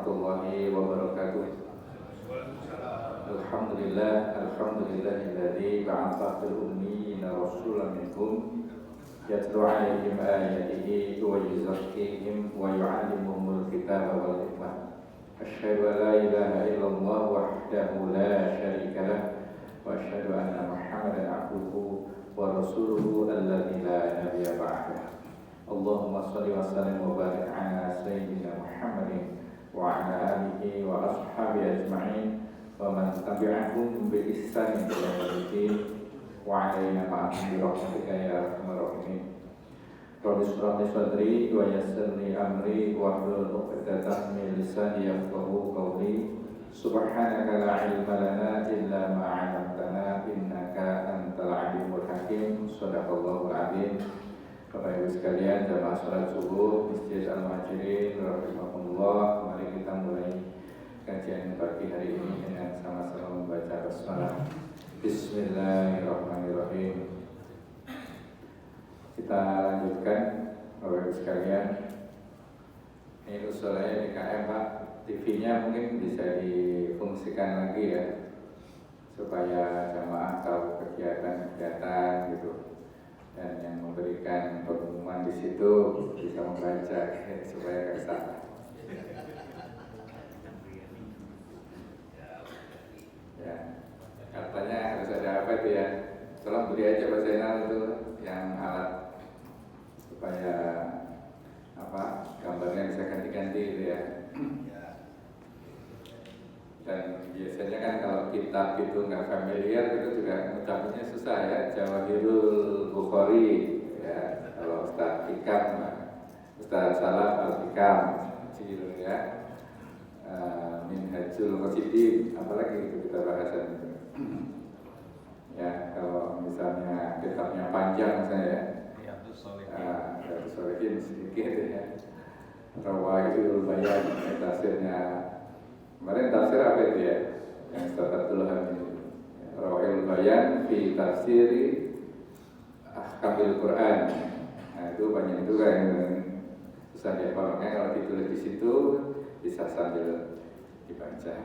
warahmatullahi wabarakatuh. Alhamdulillahilladzi ba'atha fil ummiyina rasulan minhum yatlu 'alaihim ayatihi wa yuzakkihim wa yu'allimuhumul kitaba wal hikmah. Asyhadu an la ilaha illallah wahdahu la syarika lah wa asyhadu anna Muhammadan 'abduhu wa rasuluhu alladzi la nabiyya ba'dahu. Allahumma shalli wa sallim wa barik ala sayyidina Muhammadin wa ala alihi wa ashabihi ajma'in wa man tabi'ahum bi ihsanin ila yaumil wa alaina ma'ahum bi rahmatika ya arhamar rahimin. Rabbi shrah li sadri wa yassir li amri wa hlul 'uqdatam min lisani yafqahu qawli. Subhanaka la ilma lana illa ma 'allamtana innaka antal 'alimul hakim. Shadaqallahul 'azim. Bapak Ibu sekalian, jamaah salat subuh Masjid Al-Muhajirin rahimakumullah, mari kita mulai kajian pagi hari ini dengan sama-sama membaca basmalah. Bismillahirrahmanirrahim. Kita lanjutkan Bapak Ibu sekalian. Ini usulnya DKM Pak, TV-nya mungkin bisa difungsikan lagi ya, supaya jamaah tahu kegiatan-kegiatan gitu. Dan yang memberikan pengumuman di situ bisa membaca supaya nggak salah. Ya, katanya harus ada apa itu ya? Tolong beri aja Pak Zainal itu yang alat supaya gambarnya bisa ganti-ganti itu ya. Dan biasanya kan kalau kitab itu nggak familiar itu juga ngucapnya susah ya. Jawahirul Bukhari ya, kalau Ustaz Hikam, Ustaz Salam Al-Hikam Cil ya, Minhajul Qasidin, apalagi itu kita bahasan itu. Ya, kalau misalnya kitabnya panjang misalnya ya, Riyadhus Shalihin sedikit ya, Rawahil Bayan, tafsirnya kemarin tafsir apa itu ya? Yang Ustaz Abdul Hamid Rawahil Bayan fi tafsiri Ahkamil Quran. Nah itu banyak juga yang susah dihafalnya, kalau ditulis di situ bisa sambil dibaca.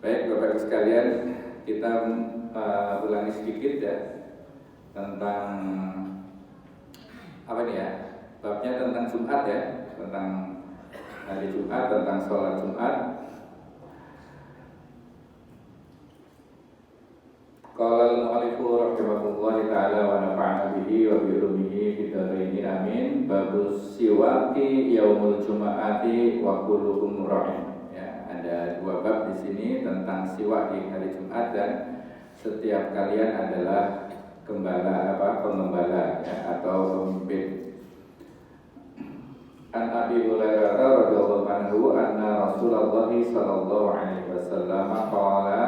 Baik Bapak Ibu sekalian, kita ulangi sedikit ya tentang apa nih ya? Babnya tentang Jumat ya, tentang hari Jumat, tentang sholat Jumat. Qala al-mu'allifu rahimahullahi ta'ala wa nafa'ana bihi wa bi ulumihi fid dharain amin. Babus siwaki yaumul jum'ati wa kulluhum ra'in. Ya, ada dua bab di sini tentang siwak di hari Jumat, dan setiap kalian adalah pengembala ya, atau pemimpin. An Abi Hurairah radhiyallahu anhu anna Rasulullah sallallahu alaihi wasallam qala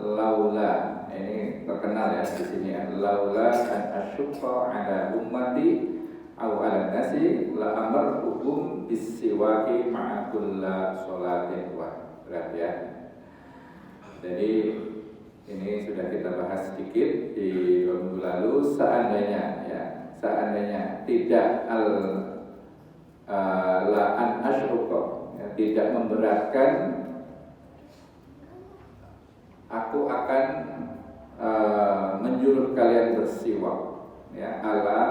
laula, ini terkenal ya di sini, laula an asyqa ala ummati aw ala nasi la amartuhum bis-siwaki ma'a kulli sholatin wa berat ya. Jadi ini sudah kita bahas sedikit di minggu lalu. Seandainya tidak la an asyqa ya, tidak memberatkan, aku akan menyuruh kalian bersiwak ya, ala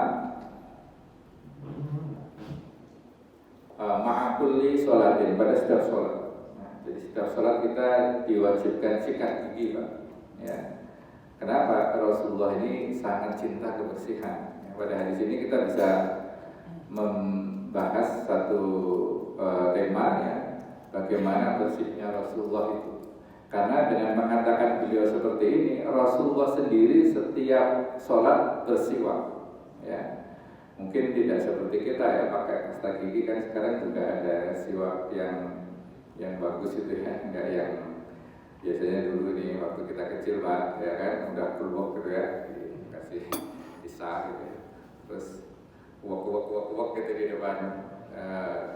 ma'akulli sholatin, pada setiap sholat. Nah, jadi setiap sholat kita diwajibkan sikat gigi Pak ya. Kenapa? Rasulullah ini sangat cinta kebersihan ya. Pada hari ini kita bisa membahas satu tema ya, bagaimana bersihnya Rasulullah itu. Karena dengan mengatakan beliau seperti ini, Rasulullah sendiri setiap sholat bersiwak ya. Mungkin tidak seperti kita ya, pakai pasta gigi kan sekarang juga ada siwak yang bagus itu ya, enggak yang biasanya dulu nih waktu kita kecil Pak ya kan, udah keluar gitu ya, dikasih pisah gitu ya. Terus uak gitu di depan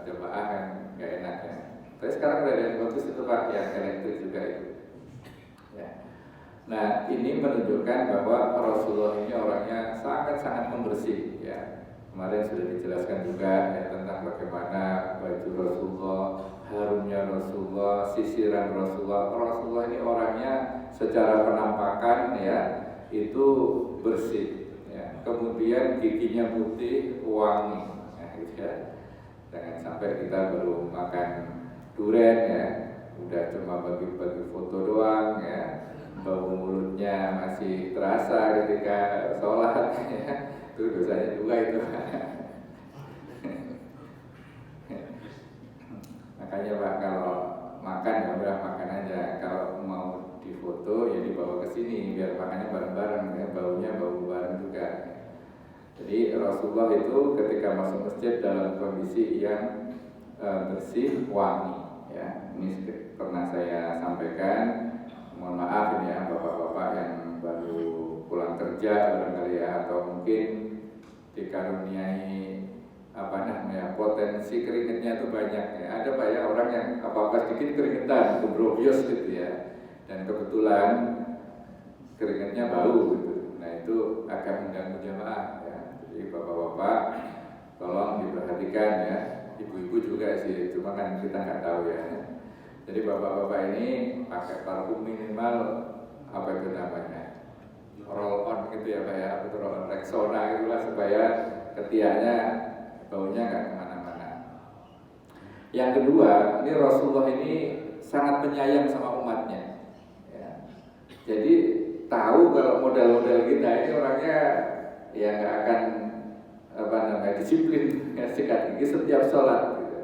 jemaah kan nggak enak ya. Tapi sekarang udah ada yang bagus itu Pak, yang elektrik juga itu ya. Nah ini menunjukkan bahwa Rasulullah ini orangnya sangat-sangat membersih ya. Kemarin sudah dijelaskan juga ya tentang bagaimana baju Rasulullah harumnya Rasulullah, sisiran Rasulullah. Rasulullah ini orangnya secara penampakan ya itu bersih, ya. Kemudian giginya putih, wangi, gitu ya. Jangan sampai kita baru makan durian ya, udah cuma bagi-bagi foto doang ya, bau mulutnya masih terasa ketika sholat ya, itu dosanya juga itu. Makanya Pak, kalau makan ya udah makan aja, kalau mau difoto ya dibawa ke sini biar makannya bareng-bareng ya, baunya bau bareng juga. Jadi Rasulullah itu ketika masuk masjid dalam kondisi yang bersih, wangi ya. Ini pernah saya sampaikan. Mohon maaf ini ya bapak-bapak yang baru pulang kerja barangkali ya, atau mungkin dikaruniai potensi keringetnya itu banyak ya. Ada Pak ya orang yang apa-apa sedikit keringetan, gebrobios gitu ya. Dan kebetulan keringetnya bau gitu. Nah itu akan mengganggu jamaah ya. Jadi bapak-bapak tolong diperhatikan ya. Ibu-ibu juga sih, cuma kan kita nggak tahu ya. Jadi bapak-bapak ini pakai parfum minimal apa itu namanya, roll on gitu ya Pak ya, apa itu roll on, Rexona gitulah, supaya ketiaknya baunya nggak kemana-mana. Yang kedua, ini Rasulullah ini sangat penyayang sama umatnya ya. Jadi tahu kalau model-model kita ini orangnya ya nggak akan disiplin ya, sikat gigi setiap sholat gitu.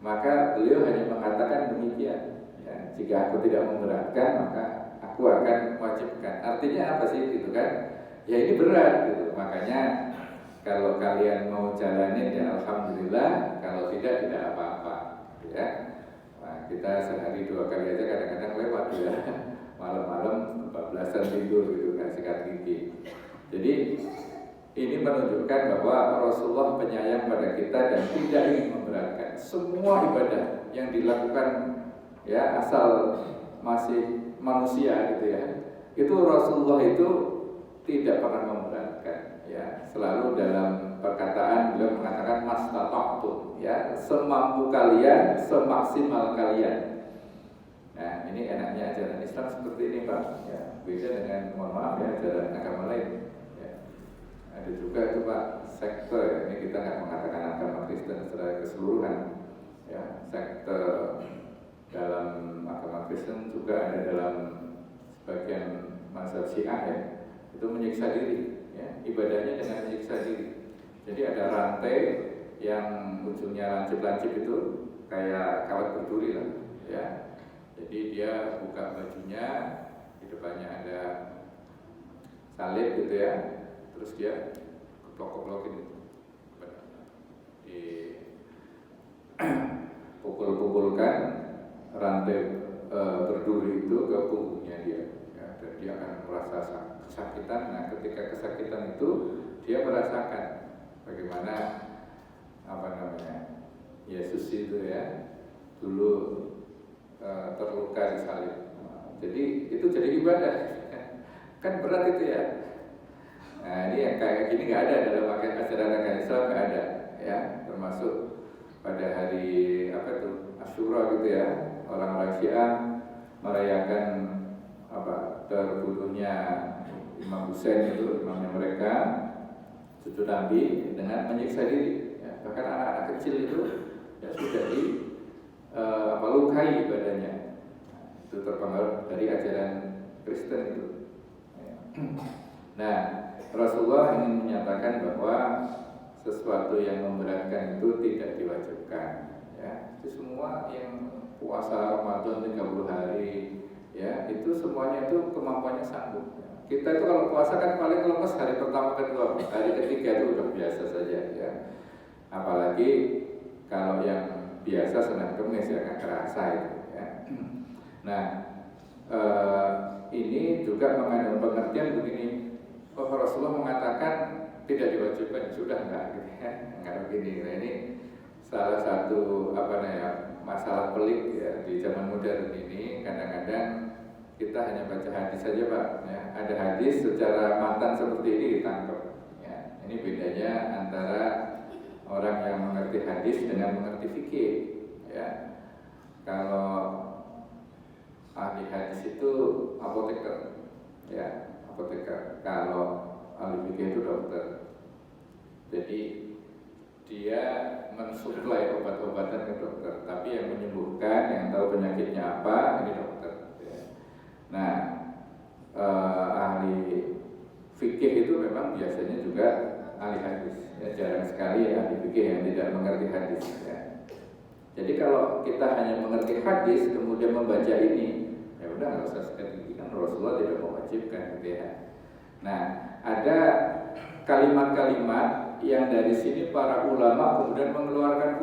Maka beliau hanya mengatakan demikian ya, jika aku tidak memberatkan maka aku akan wajibkan. Artinya apa sih gitu kan, ya ini berat gitu, makanya kalau kalian mau jalanin ya alhamdulillah, kalau tidak apa-apa ya. Nah, kita sehari 2 kali aja kadang-kadang lewat ya, malam-malam kebablasan tidur gitu kan, sikat gigi. Jadi ini menunjukkan bahwa Rasulullah penyayang pada kita dan tidak ingin memberatkan. Semua ibadah yang dilakukan ya asal masih manusia gitu ya, itu Rasulullah itu tidak pernah memberatkan ya. Selalu dalam perkataan beliau mengatakan mastata'tum ya, semampu kalian, semaksimal kalian. Nah ini enaknya ajaran Islam seperti ini Pak ya, beda dengan mohon maaf ya ajaran agama lain. Ada juga itu Pak sekte ya. Ini kita nggak mengatakan agama Kristen secara keseluruhan ya, sekte dalam agama Kristen juga ada dalam sebagian mazhab Syiah ya, itu menyiksa diri ya, ibadahnya dengan menyiksa diri. Jadi ada rantai yang ujungnya lancip-lancip itu kayak kawat berduri lah ya. Jadi dia buka bajunya, di depannya ada salib gitu ya, terus dia keplok-keplokin itu, dipukul-pukulkan rantai berduri itu ke punggungnya dia ya, dan dia akan merasa kesakitan. Nah ketika kesakitan itu dia merasakan bagaimana Yesus itu ya dulu terluka di salib. Jadi itu jadi ibadah kan berat itu ya. Nah ini yang kayak gini nggak ada dalam ajaran agama Islam, nggak ada ya, termasuk pada hari Asyura gitu ya, orang-orang Syiah merayakan terbunuhnya Imam Husain itu, imamnya mereka, cucu Nabi, dengan menyiksa diri ya. Bahkan anak-anak kecil itu ya sudah lukai badannya. Itu terpengaruh dari ajaran Kristen itu ya. Nah Rasulullah ingin menyatakan bahwa sesuatu yang memberatkan itu tidak diwajibkan ya. Itu semua yang puasa Ramadan 30 hari ya, itu semuanya itu kemampuannya sanggup ya. Kita itu kalau puasa kan paling lemes hari pertama, kedua, hari ketiga itu udah biasa saja ya. Apalagi kalau yang biasa Senin Kemis ya nggak kerasa itu ya. Nah ini juga mengandung pengertian begini. Rasulullah mengatakan tidak diwajibkan, sudah enggak gitu ya, enggak begini. Nah ini salah satu masalah pelik ya di zaman modern ini. Kadang-kadang kita hanya baca hadis saja Pak ya. Ada hadis secara mantan seperti ini ditangkap ya. Ini bedanya antara orang yang mengerti hadis dengan mengerti fikih ya. Kalau ahli hadis itu apoteker, ya apoteker. Kalau ahli fikih itu dokter. Jadi dia mensuplai obat-obatan ke dokter, tapi yang menyembuhkan, yang tahu penyakitnya apa, ini dokter. Ya. Nah, ahli fikih itu memang biasanya juga ahli hadis. Ya, jarang sekali ahli fikih yang tidak mengerti hadis. Ya. Jadi kalau kita hanya mengerti hadis kemudian membaca ini, ya udah nggak usah sekali kan Rasulullah tidak mewajibkan gitu ya. Nah, ada kalimat-kalimat yang dari sini para ulama kemudian mengeluarkan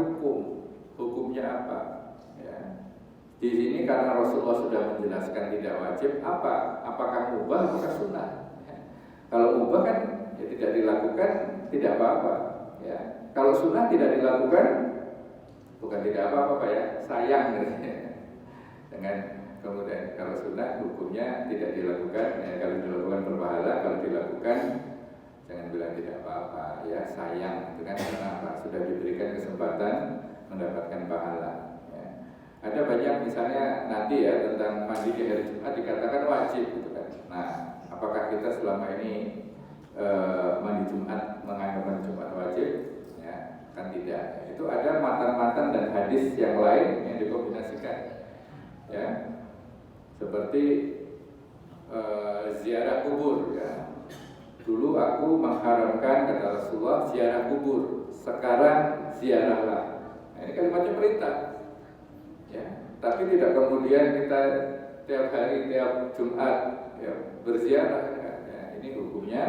hukumnya apa? Ya. Di sini karena Rasulullah sudah menjelaskan tidak wajib, apakah mubah atau sunnah? Ya. Kalau mubah kan ya tidak dilakukan tidak apa-apa. Ya. Kalau sunnah tidak dilakukan bukan tidak apa-apa ya, sayang gitu. Dengan kemudian kalau sunnah hukumnya tidak dilakukan, ya, kalau dilakukan berpahala, kalau dilakukan jangan bilang tidak apa-apa, ya sayang, itu kan kenapa? Sudah diberikan kesempatan mendapatkan pahala. Ya. Ada banyak misalnya nanti ya tentang mandi di hari Jumat dikatakan wajib, gitu kan. Nah, apakah kita selama ini mandi Jumat menganggap mandi Jumat wajib? Ya, kan tidak. Itu ada matan-matan dan hadis yang lain yang dikombinasikan. Ya, seperti ziarah kubur. Ya. Dulu aku mengharamkan kata Rasulullah ziarah kubur, sekarang ziarahlah. Nah, ini kalimatnya perintah. Ya, tapi tidak kemudian kita tiap hari, tiap Jumat ya, berziarah. Ya, ini hukumnya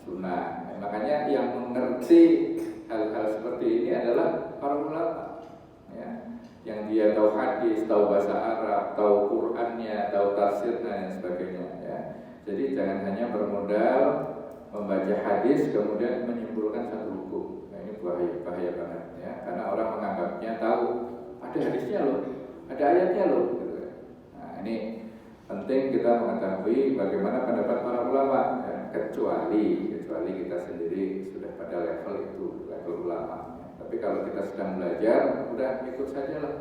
sunnah. Ya, makanya yang mengerti hal-hal seperti ini adalah para ulama. Ya, yang dia tahu hadis, tahu bahasa Arab, tahu Qur'annya, tahu tafsirnya dan sebagainya. Ya. Jadi jangan hanya bermodal membaca hadis kemudian menyimpulkan satu hukum. Nah, ini bahaya banget ya, karena orang menganggapnya tahu ada hadisnya loh, ada ayatnya loh. Gitu. Nah, ini penting kita mengetahui bagaimana pendapat para ulama. Ya. Kecuali kita sendiri sudah pada level itu, level ulama. Ya. Tapi kalau kita sedang belajar, udah ikut saja lah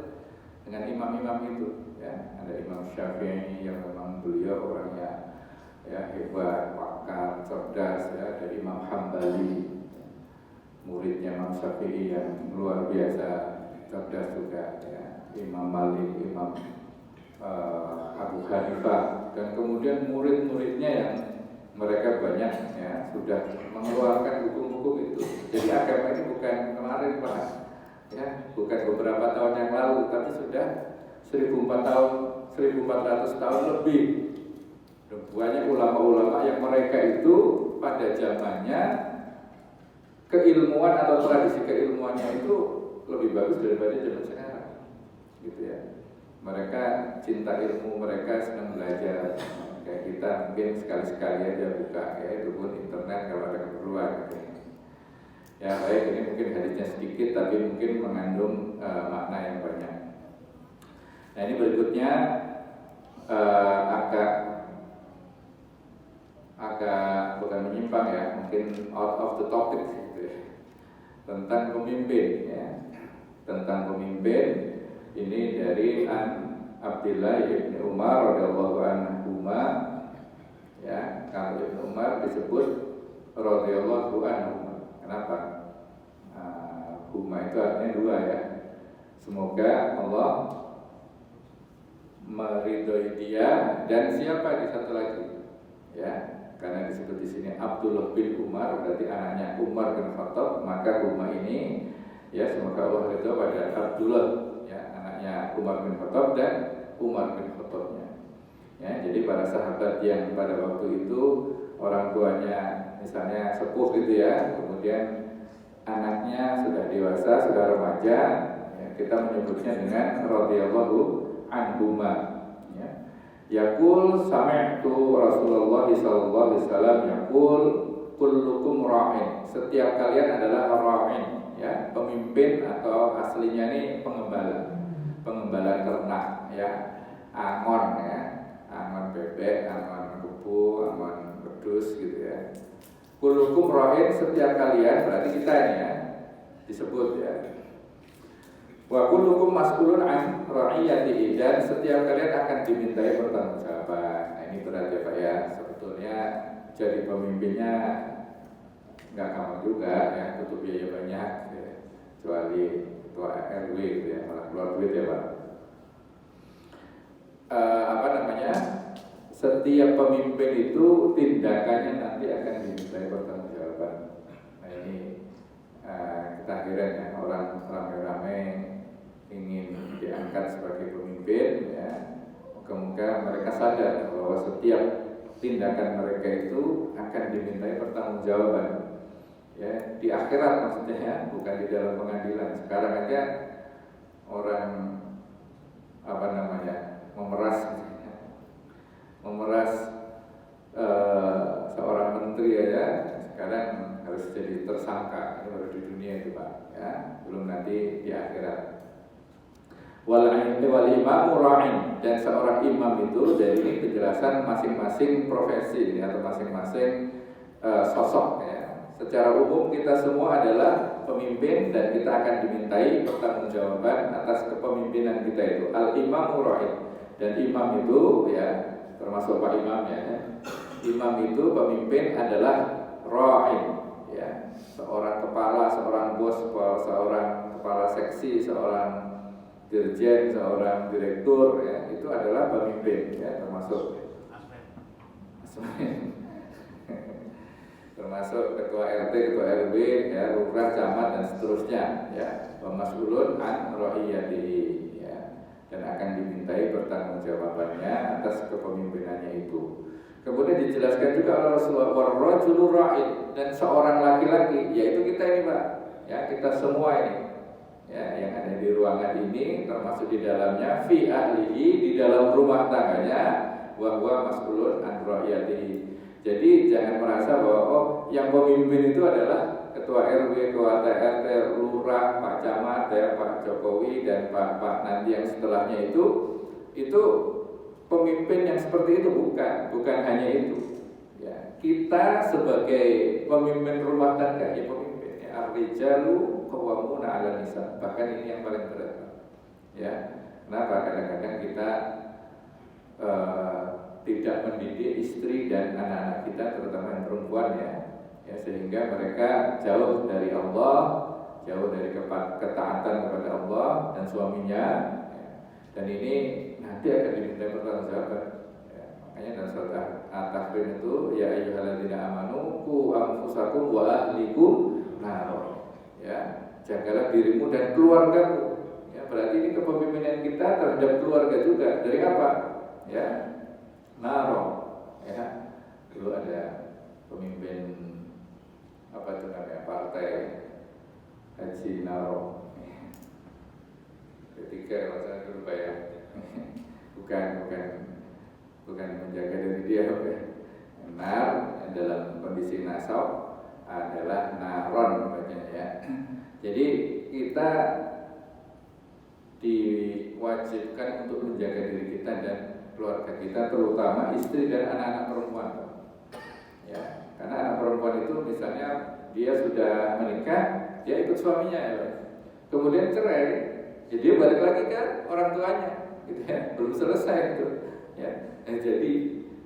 dengan imam-imam itu. Ya. Ada Imam Syafi'i yang memang beliau orangnya ya hebat, pakar, cerdas ya, dari Imam Hambali, muridnya Imam Syafi'i yang luar biasa cerdas juga ya, Imam Malik, Imam Abu Hanifah, dan kemudian murid-muridnya yang mereka banyak ya sudah mengeluarkan hukum-hukum itu. Jadi agama ini bukan kemarin Pak ya, bukan beberapa tahun yang lalu, tapi sudah 1400 tahun lebih. Banyak ulama-ulama yang mereka itu pada zamannya keilmuan atau tradisi keilmuannya itu lebih bagus daripada zaman sekarang, gitu ya. Mereka cinta ilmu, mereka senang belajar. Kayak kita mungkin sekali-sekali aja buka, ya itu pun internet kalau ada keperluan. Gitu. Ya baik, ini mungkin hadisnya sedikit tapi mungkin mengandung makna yang banyak. Nah ini berikutnya agak bukan menyimpang ya, mungkin out of the topic gitu ya. Tentang pemimpin ya. Tentang pemimpin ini dari Abdullah bin Umar radhiyallahu anhu ya. Kalau Ibnu Umar disebut radhiyallahu anhu. Kenapa? Huma itu artinya dua ya. Semoga Allah meridhoi dia dan siapa di satu lagi ya. Karena disebut di sini Abdullah bin Umar, berarti anaknya Umar bin Khattab, maka Umar ini ya semoga Allah ridho pada Abdullah ya, anaknya Umar bin Khattab dan Umar bin Khattabnya. Ya, jadi para sahabat yang pada waktu itu orang tuanya misalnya sepuh gitu ya, kemudian anaknya sudah dewasa, sudah remaja, ya, kita menyebutnya dengan radhiyallahu anhuma. Yaqul sami'tu Rasulullah sallallahu alaihi wasallam yaqul kullukum ra'in. Setiap kalian adalah ra'in, ya, pemimpin atau aslinya ini pengembala ternak ya, angon ya, angon bebek, angon kebo, angon wedhus gitu ya. Kullukum ra'in, setiap kalian berarti kita ini ya disebut ya. Wa kullukum mas'ulun an ra'iyatihi, dan setiap kalian akan dimintai pertanggungjawaban. Nah, ini berat ya Pak ya. Sebetulnya jadi pemimpinnya nggak gampang juga ya, butuh biaya banyak ya. Kecuali ketua RW gitu ya, malah keluar duit ya Pak. Setiap pemimpin itu tindakannya nanti akan dimintai pertanggungjawaban. Nah ini kita heran ya, orang rame-rame ingin diangkat sebagai pemimpin ya. Moga-moga mereka sadar bahwa setiap tindakan mereka itu akan dimintai pertanggungjawaban ya, di akhirat maksudnya ya, bukan di dalam pengadilan. Sekarang aja orang memeras seorang menteri aja sekarang harus jadi tersangka. Ini baru di dunia itu Pak ya, belum nanti di akhirat. Wal imamu ra'in, dan seorang imam itu, dari ini penjelasan masing-masing profesi ini atau masing-masing sosok ya. Secara umum kita semua adalah pemimpin dan kita akan dimintai pertanggungjawaban atas kepemimpinan kita itu. Al imamu ra'in, dan imam itu ya, termasuk Pak Imam ya. Imam itu pemimpin adalah ra'in ya, seorang kepala, seorang bos, seorang kepala seksi, seorang dirjen, seorang direktur ya, itu adalah pemimpin ya, termasuk ketua RT, ketua RW ya, lurah, camat dan seterusnya ya. Mas'ulun an ra'iyatihi ya, dan akan dimintai pertanggungjawabannya atas kepemimpinannya itu. Kemudian dijelaskan juga oleh Rasulullah, warrajulu ra'in, dan seorang laki-laki, yaitu kita ini Pak ya, kita semua ini ya, yang ada di ruangan ini, termasuk di dalamnya, fi ahlihi, di dalam rumah tangganya, wa huwa mas'ulun an ra'iyatihi. Jadi jangan merasa bahwa oh, yang pemimpin itu adalah ketua RW, ketua RT, lurah, Pak Camat, ya, Pak Jokowi dan Pak nanti yang setelahnya itu pemimpin yang seperti itu, bukan hanya itu. Ya, kita sebagai pemimpin rumah tangga ya pemimpin. Ya, ar-rijalu qawwamuna 'alan nisa. Bahkan ini yang paling berat. Ya, kenapa kadang-kadang kita tidak mendidik istri dan anak-anak kita, terutama yang perempuan ya, sehingga mereka jauh dari Allah, jauh dari ketaatan kepada Allah dan suaminya ya. Dan ini nanti akan diminta pertanggungjawaban ya. Makanya dalam surat At-Tahrim itu, ya ayyuhalladzina amanu qu anfusakum wa ahlikum nar ya, jagalah dirimu dan keluargamu ya. Berarti ini kepemimpinan kita terhadap keluarga juga. Dari apa ya? Naro ya, dulu ada pemimpin apa itu namanya, partai Haji Naro ketika masa dulu Pak ya. bukan menjaga diri dia ya. Nar dalam kondisi nasab adalah naron bacanya ya. Jadi kita diwajibkan untuk menjaga diri kita dan keluarga kita, terutama istri dan anak-anak perempuan ya. Karena anak perempuan itu misalnya dia sudah menikah, dia ikut suaminya ya, kemudian cerai, ya dia balik lagi ke orang tuanya gitu ya, belum selesai itu ya. Jadi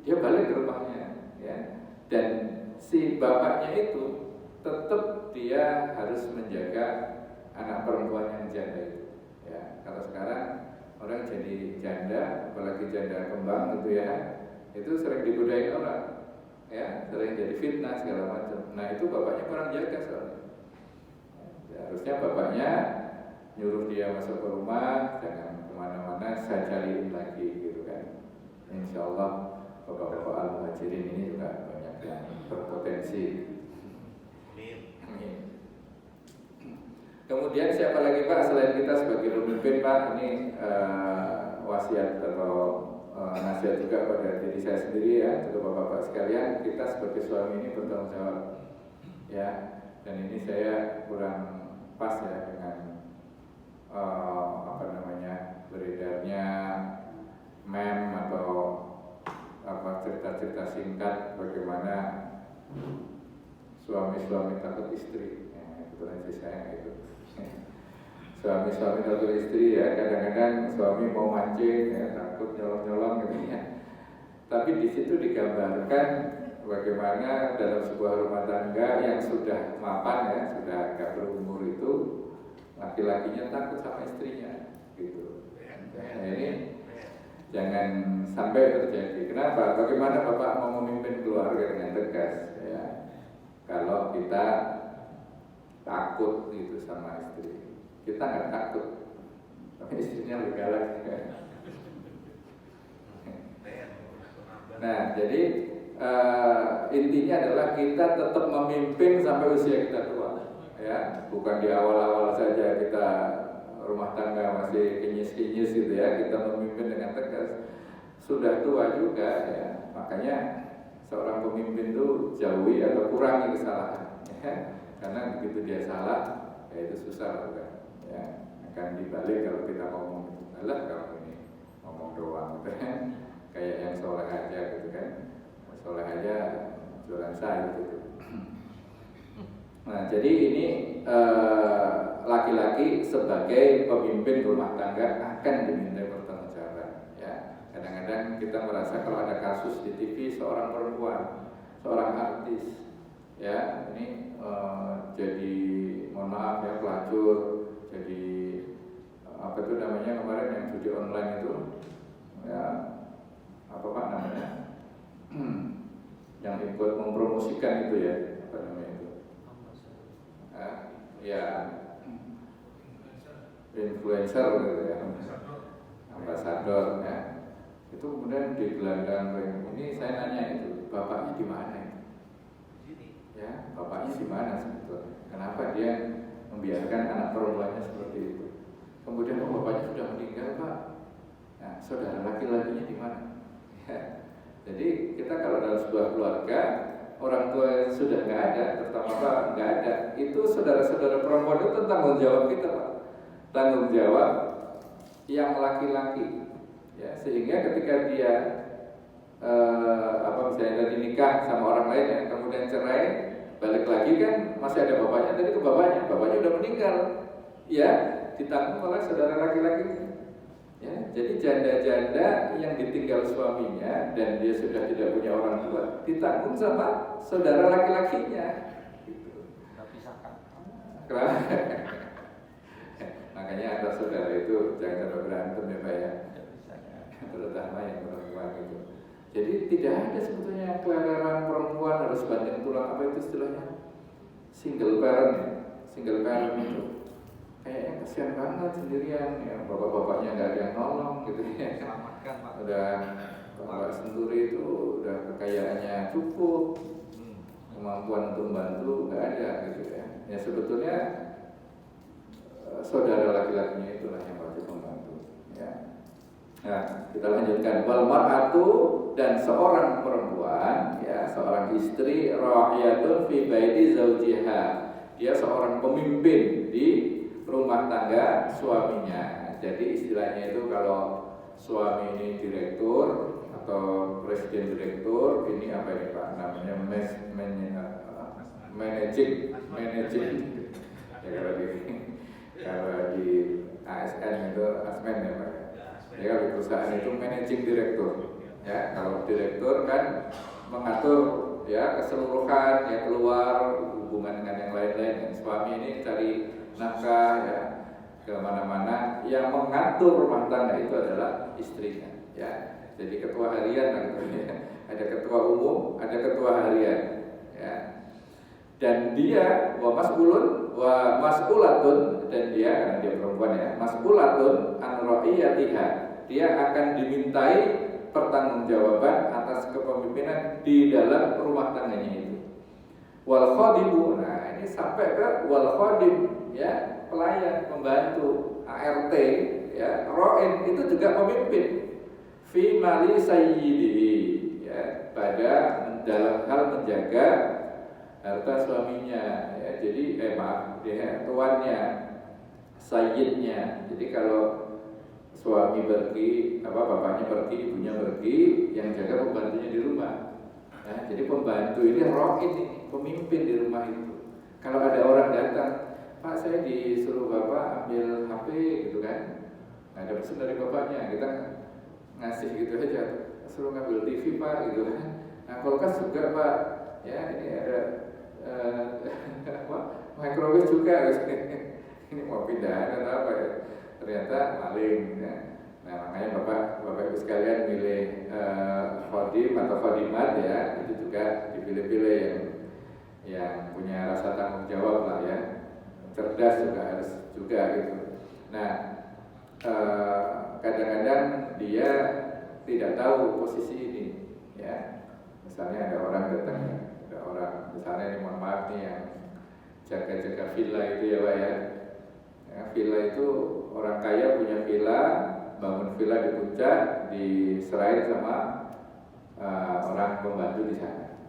dia balik ke rumahnya ya, dan si bapaknya itu tetap dia harus menjaga anak perempuan yang janda itu ya. Kalau sekarang orang jadi janda, apalagi janda kembang gitu ya, itu sering digodain orang ya, sering jadi fitnah segala macam. Nah itu bapaknya kurang jaga soalnya ya, harusnya bapaknya nyuruh dia masuk ke rumah, jangan kemana-mana, saya cariin lagi gitu kan. Insya Allah bapak-bapak al-muhajirin ini juga banyak yang berpotensi. Amin. Kemudian siapa lagi Pak selain kita sebagai pemimpin Pak? Ini wasiat atau nasihat juga pada diri saya sendiri ya, juga bapak-bapak sekalian, kita sebagai suami ini bertanggung jawab ya. Dan ini saya kurang pas ya dengan beredarnya meme atau cerita-cerita singkat bagaimana suami-suami takut istri ya, kebetulan sih saya itu. suami-suami atau istri ya, kadang-kadang suami mau mancing ya, takut nyolong-nyolong gitu ya. Tapi di situ digambarkan bagaimana dalam sebuah rumah tangga yang sudah mapan ya, sudah agak berumur itu, laki-lakinya takut sama istrinya gitu. Nah, ini jangan sampai terjadi. Kenapa? Bagaimana Bapak mau memimpin keluarga dengan tegas ya? Kalau kita takut gitu sama istri, kita nggak takut, tapi istrinya lebih galak. Nah, jadi intinya adalah kita tetap memimpin sampai usia kita tua, ya, bukan di awal-awal saja kita rumah tangga masih kinyis-kinyis gitu ya, kita memimpin dengan tegas. Sudah tua juga ya, makanya seorang pemimpin itu jauhi atau kurangi kesalahan, ya. Karena begitu dia salah, ya itu susah juga, ya. Akan dibalik kalau kita ngomong, alah kalau ini ngomong doang, gitu kan, kayak yang soleh aja gitu kan, soleh aja jualan saya gitu. Nah, jadi ini laki-laki sebagai pemimpin rumah tangga akan diminta pertanggungjawaban. Ya, kadang-kadang kita merasa kalau ada kasus di TV seorang perempuan, seorang artis, ya ini jadi mohon maaf ya pelacur, jadi apa itu namanya kemarin yang judi online itu, ya apa Pak namanya, yang ikut mempromosikan itu ya, apa namanya itu? Ya influencer gitu ya, ambasador ya. Itu kemudian di gelandang ini saya nanya itu, bapaknya di mana itu? Ya, bapaknya di mana sebetulnya? Kenapa dia membiarkan anak perempuannya seperti itu? Kemudian bapaknya sudah meninggal Pak. Nah, saudara laki-lakinya di mana? Ya. Jadi kita kalau dalam sebuah keluarga orang tua yang sudah nggak ada, terutama Pak nggak ada, itu saudara-saudara perempuan itu tanggung jawab kita Pak, tanggung jawab yang laki-laki, ya sehingga ketika dia misalnya tadi nikah sama orang lain ya, kemudian cerai, balik lagi kan masih ada bapaknya, tadi ke bapaknya udah meninggal, ya ditanggung oleh saudara laki-laki. Ya, jadi janda-janda yang ditinggal suaminya dan dia sudah tidak punya orang tua ditanggung sama saudara laki-lakinya. Gitu. Makanya antar saudara itu jangan sampai berantem ya Pak ya. Terutama yang perempuan itu. Jadi tidak ada sebetulnya keleleran perempuan harus banting tulang, apa itu istilahnya? Single parent ya. Single parent itu kayaknya kasihan banget sendirian ya, bapak-bapaknya nggak ada yang nolong gitu ya. Selamatkan Pak. Udah Pak Senturi itu udah kekayaannya cukup, kemampuan untuk membantu nggak ada gitu ya. Ya sebetulnya saudara laki-lakinya itulah yang wajib membantu. Ya. Nah kita lanjutkan. Wal mar'atu, dan seorang perempuan ya, seorang istri ra'iyatun fi baiti zaujiha, dia seorang pemimpin di rumah tangga suaminya. Jadi istilahnya itu kalau suami ini direktur atau presiden direktur, ini apa ini Pak namanya, managing ya, kalau di ASN itu asmen ya Pak. Ya kalau di perusahaan itu managing direktur. Ya kalau direktur kan mengatur ya keseluruhan ya, keluar hubungan dengan yang lain-lain. Suami ini cari nafkah ya ke mana-mana, yang mengatur rumah tangga itu adalah istrinya ya. Jadi ketua harian gitu ya. Ada ketua umum, ada ketua harian ya. Dan dia wa mas'ulun wa mas'ulatun, dan dia karena dia perempuan ya, mas'ulatun an ra'iyatiha, dia akan dimintai pertanggungjawaban atas kepemimpinan di dalam rumah tangganya itu. Wal khadimu, nah ini sampai ke wal khadim ya, pelayan, pembantu, ART ya, ro'in itu juga pemimpin fi mali sayyidihi ya, pada dalam hal menjaga harta suaminya ya. Jadi dia tuannya, sayyidnya. Jadi kalau suami pergi, bapaknya pergi, ibunya pergi, yang jaga pembantunya di rumah. Nah, jadi pembantu ini ro'in ini, pemimpin di rumah itu. Kalau ada orang datang, Pak, saya disuruh bapak ambil HP gitu kan, nggak ada pesan dari bapaknya, kita ngasih gitu aja, suruh ngambil TV Pak gitu kan. Nah kulkas juga Pak, ya ini ada apa, microwave juga. Ini mau pindahan atau apa ya? Ternyata maling. Ya. Nah makanya bapak ibu sekalian milih khodim atau khodimat ya, itu juga dipilih-pilih yang punya rasa tanggung jawab lah ya, cerdas juga harus juga gitu. Nah kadang-kadang dia tidak tahu posisi ini ya. Misalnya ada orang datang, ada orang misalnya ini mohon maaf nih yang jaga-jaga villa itu ya Pak ya. Ya, villa itu orang kaya punya villa, bangun villa di puncak, diserahin sama orang pembantu di sana.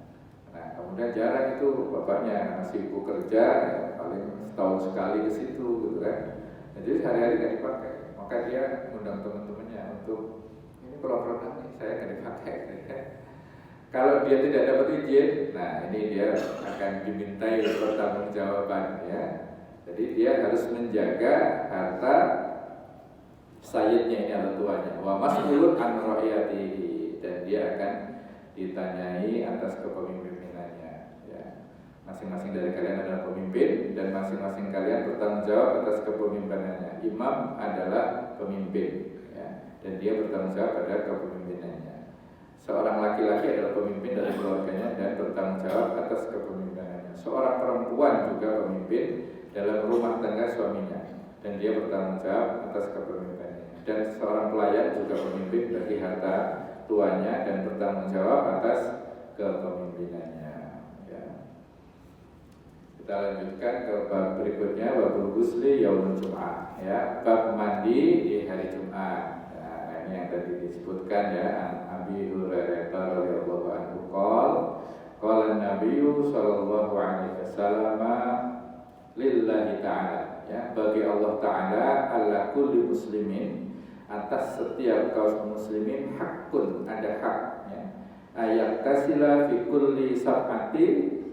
Nah kemudian jarang itu bapaknya masih sibuk kerja, ya, paling setahun sekali ke situ gitu kan. Nah, jadi sehari-hari nggak dipakai, maka dia undang teman-temannya untuk ini program nih saya nggak dipakai. Kalau dia tidak dapat izin, nah ini dia akan dimintai pertanggungjawaban ya. Jadi dia harus menjaga harta sayyidnya ini atau tuannya. Wa mas'ulun an ra'iyatihi, dan dia akan ditanyai atas kepemimpinannya ya. Masing-masing dari kalian adalah pemimpin dan masing-masing kalian bertanggung jawab atas kepemimpinannya. Imam adalah pemimpin ya, dan dia bertanggung jawab pada kepemimpinannya. Seorang laki-laki adalah pemimpin dari keluarganya dan bertanggung jawab atas kepemimpinannya. Seorang perempuan juga pemimpin dalam rumah tangga suaminya dan dia bertanggung jawab atas kepemimpinannya. Dan seorang pelayan juga pemimpin bagi harta tuannya dan bertanggung jawab atas kepemimpinannya. Ya. Kita lanjutkan ke bab berikutnya, babul ghusli yaumul jum'ah. Ya, bab mandi di hari Jumat. Nah, ini yang tadi disebutkan ya. Abi Hurairah radhiyallahu anhu qala Nabiyyu sallallahu alaihi wasallam lillahi ta'ala, ya, bagi Allah Ta'ala ala kulli muslimin, atas setiap kaum muslimin hakun, ada hak ya, ayat tasila fi kulli sab'ati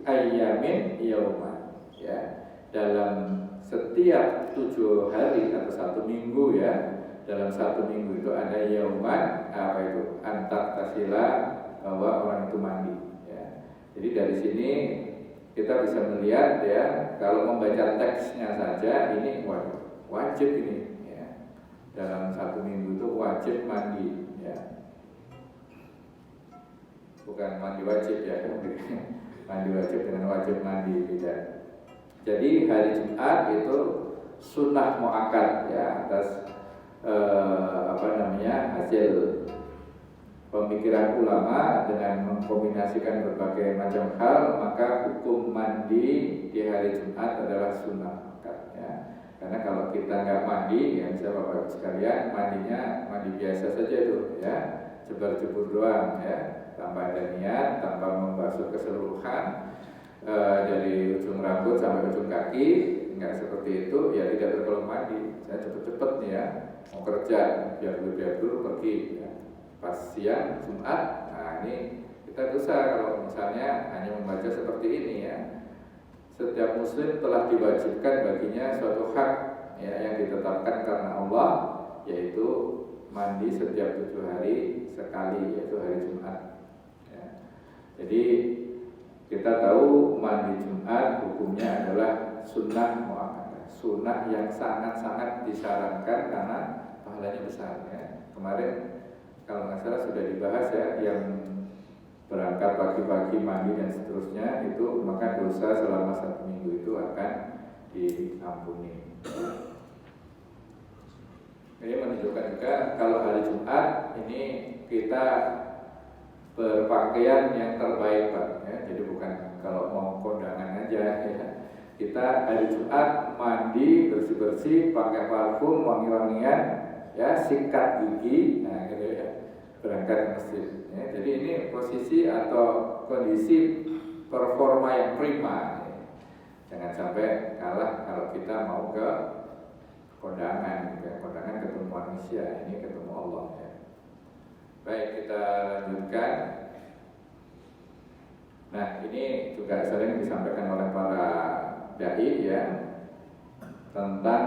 ayyamin yauman ya, dalam setiap 7 hari atau 1 minggu ya, dalam 1 minggu itu ada yauman, apa itu, antar tasila, bahwa orang itu mandi ya. Jadi dari sini kita bisa melihat ya, kalau membaca teksnya saja ini wajib ini ya. Dalam 1 minggu itu wajib mandi ya. Bukan mandi wajib ya. Mandi wajib dengan wajib mandi tidak. Jadi hari Jumat itu sunnah muakkad ya, atas hasil pemikiran ulama dengan mengkombinasikan berbagai macam hal, maka hukum mandi di hari Jumat adalah sunnah ya. Karena kalau kita nggak mandi, ya misalnya Bapak Ibu sekalian, mandinya mandi biasa saja itu ya, jebar-jebur doang ya, tanpa ada niat, tanpa membasuh keseluruhan dari ujung rambut sampai ujung kaki, nggak seperti itu ya, tidak tergolong mandi. Saya cepet-cepet nih ya, mau kerja biar dulu pergi ya. Pas siang Jumat, nah ini kita dosa kalau misalnya hanya membaca seperti ini ya. Setiap muslim telah diwajibkan baginya suatu hak ya, yang ditetapkan karena Allah, yaitu mandi setiap 7 hari sekali, yaitu hari Jumat ya. Jadi kita tahu mandi Jumat hukumnya adalah sunnah muakkadah, sunnah yang sangat-sangat disarankan karena pahalanya besar ya. Kemarin kalau nggak salah sudah dibahas ya, yang berangkat pagi-pagi mandi dan seterusnya itu, maka dosa selama 1 minggu itu akan diampuni. Ini menunjukkan juga kalau hari Jumat ini kita berpakaian yang terbaik Pak ya. Jadi bukan kalau mau kondangan aja ya. Kita hari Jumat mandi bersih-bersih, pakai parfum, wangi-wangian ya, sikat gigi, nah gitu ya, berangkat ke masjid ya. Jadi ini posisi atau kondisi performa yang prima ya. Jangan sampai kalah kalau kita mau ke kondangan ya. Kondangan ketemu manusia, ini ketemu Allah ya. Baik, kita lanjutkan. Nah ini juga sering disampaikan oleh para dai ya, tentang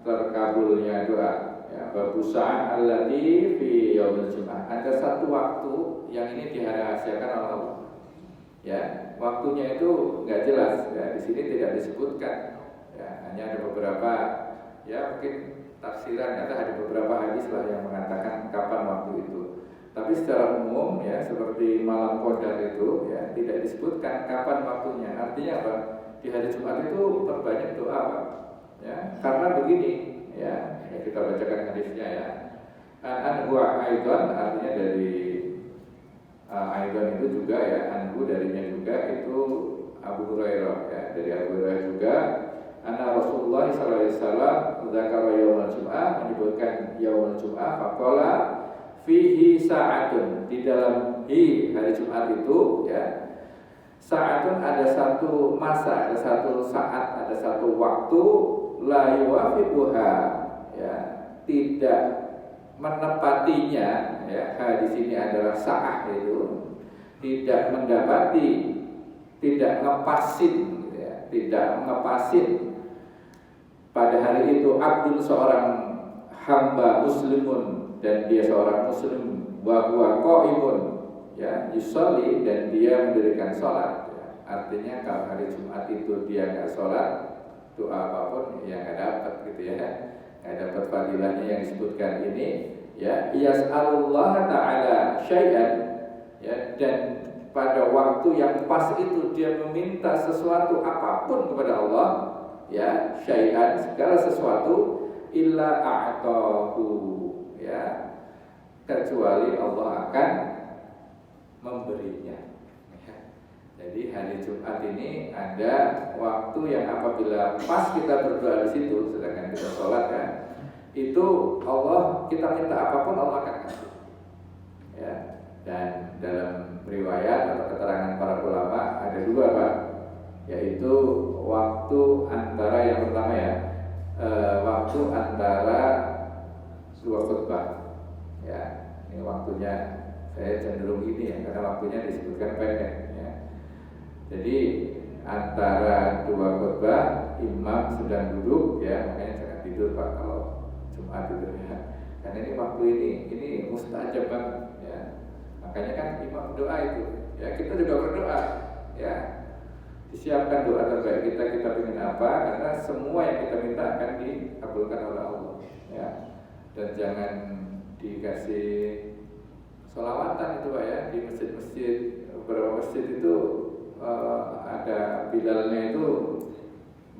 terkabulnya doa. Ya, babu sa'at allati fi yaumil Jum'ah. Ada satu waktu yang ini dirahasiakan oleh Allah. Ya, waktunya itu nggak jelas. Ya, di sini tidak disebutkan. Ya, hanya ada beberapa, ya mungkin tafsiran atau ada beberapa hadis lah yang mengatakan kapan waktu itu. Tapi secara umum ya seperti malam qadar itu ya tidak disebutkan kapan waktunya. Artinya apa? Di hari Jumat itu perbanyak doa, Pak. Ya, karena begini ya kita bacakan hadisnya ya. An huwa aidan artinya dari aidan itu juga ya, anhu darinya juga itu Abu Hurairah ya, dari Abu Hurairah juga. Anna Rasulullah sallallahu alaihi wasallam dzakara yaumul Jum'ah, menyebutkan yaumul Jum'ah, faqala fihi sa'atun, di dalam hari Jumat itu ya, sa'atun ada satu masa, ada satu saat, ada satu waktu, la yuwafiquha ya, tidak menepatinya ya, di sini adalah sa'ah itu tidak mendapati, tidak ngepasin ya, tidak ngepasin pada hari itu abdul seorang hamba muslimun, dan dia seorang muslim, wa huwa qaimun ya yusolli, dan dia mendirikan sholat ya. Artinya kalau hari Jumat itu dia nggak sholat, doa apapun ya nggak dapat gitu ya, nggak dapat fadilahnya yang disebutkan ini ya. Yas'alullah ta'ala syai'an ya, dan pada waktu yang pas itu dia meminta sesuatu apapun kepada Allah ya, syai'an segala sesuatu, illa a'tahu ya, kecuali Allah akan memberinya ya. Jadi hari Jumat ini ada waktu yang apabila pas kita berdoa di situ, sedangkan kita sholat kan, itu Allah, kita minta apapun Allah akan kasih ya. Dan dalam riwayat atau keterangan para ulama ada dua, Pak, yaitu waktu antara yang pertama ya, waktu antara dua khutbah ya. Ini waktunya saya cenderung ini ya, karena waktunya disebutkan pendek ya. Jadi antara dua khutbah imam sedang duduk ya, makanya jangan tidur Pak kalau Jumat itu ya, karena ini waktu ini mustajab banget ya. Makanya kan imam doa itu ya, kita juga berdoa ya, disiapkan doa terbaik kita ingin apa, karena semua yang kita minta akan dikabulkan oleh Allah ya. Dan jangan dikasih sholawatan itu Pak ya, di masjid-masjid, beberapa masjid itu ada bilalnya itu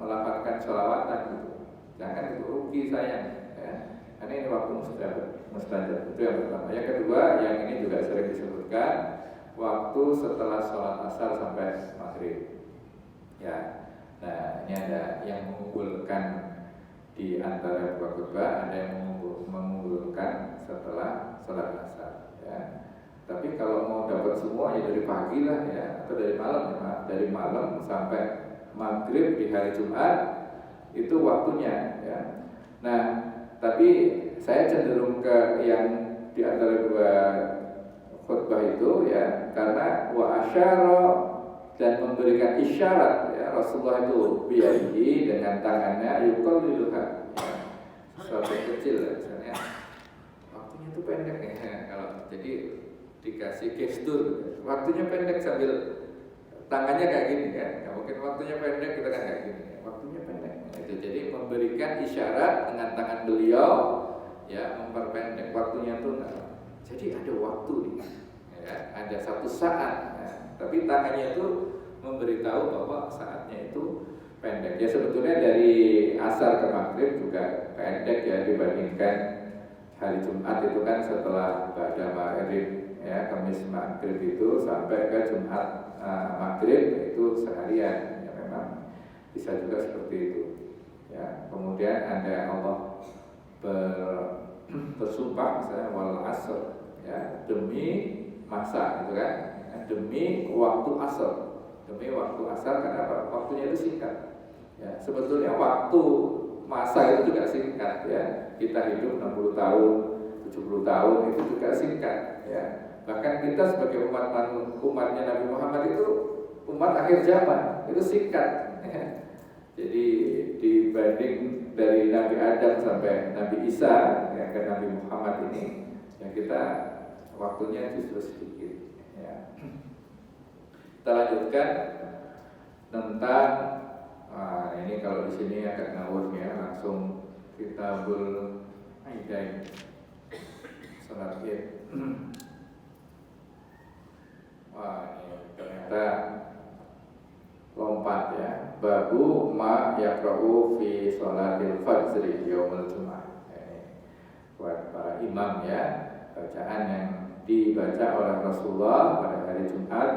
melafalkan sholawatan gitu. Jangan, itu rugi sayang ya. Karena ini waktu mustajab. Itu yang pertama. Yang kedua, yang ini juga sering disebutkan, waktu setelah sholat asar sampai maghrib ya. Nah ini ada yang mengunggulkan di antara dua khutbah, ada yang mengunggulkan setelah sholat asar ya. Tapi kalau mau dapat semua ya dari pagi lah ya, atau dari malam ya, dari malam sampai maghrib di hari Jumat itu waktunya ya. Nah tapi saya cenderung ke yang di antara dua khutbah itu ya, karena wa asyara, dan memberikan isyarat ya, Rasulullah itu biyadihi, dengan tangannya, yuqalliluha ya, sesuatu kecil ya, misalnya waktunya itu pendek ya, kalau jadi dikasih gestur waktunya pendek sambil tangannya kayak gini kan, nggak mungkin waktunya pendek kita kan kayak gini, waktunya pendek itu. Jadi memberikan isyarat dengan tangan beliau ya, memperpendek waktunya tuh. Jadi ada waktu nih ya, ada satu saat ya, tapi tangannya itu memberitahu bahwa saatnya itu pendek ya. Sebetulnya dari asar ke maghrib juga pendek ya, dibandingkan hari Jumat itu kan setelah ba'da maghrib ya, Kamis maghrib itu sampai ke Jumat maghrib itu seharian ya, memang bisa juga seperti itu ya. Kemudian ada Allah bersumpah misalnya wal asr ya, demi masa gitu kan ya, demi waktu asar, demi waktu asar. Karena apa? Waktunya itu singkat ya. Sebetulnya waktu masa itu juga singkat ya, kita hidup 60 tahun 70 tahun itu juga singkat ya. Bahkan kita sebagai umatnya Nabi Muhammad itu umat akhir zaman, itu singkat ya. Jadi dibanding dari Nabi Adam sampai Nabi Isa ya, ke Nabi Muhammad ini ya kita waktunya justru sedikit ya. Kita lanjutkan tentang ini kalau di sini agak ngawur ya, langsung Kitabul Aidain salat Id. Wah, ini ternyata lompat ya. Babu ma yaqra'u fi sholatil fajri yaumul jumu'ah. Buat para imam ya, bacaan yang dibaca oleh Rasulullah pada hari Jumat.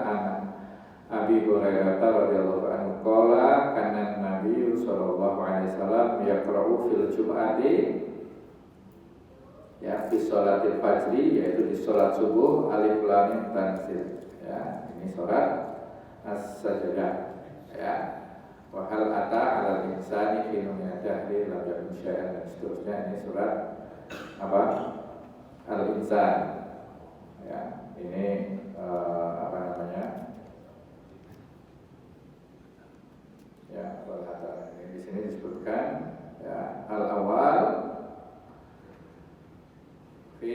Abi Hurairah radhiyallahu anhu qala kana Nabi sallallahu alaihi wasallam yaqra'u fil jum'ati ya fi sholatil fajri, yaitu di sholat subuh, alif lam mim tanzil ya. Ini sholat as-sajdah ya. Wa hal ata 'alal insani fi dunyatihi lam yakun syai'an, dan seterusnya. Ini surat apa? Al-Insan ya. Ini apa namanya? Ya, wal ata. Ini di sini disebutkan ya, al-awwal fi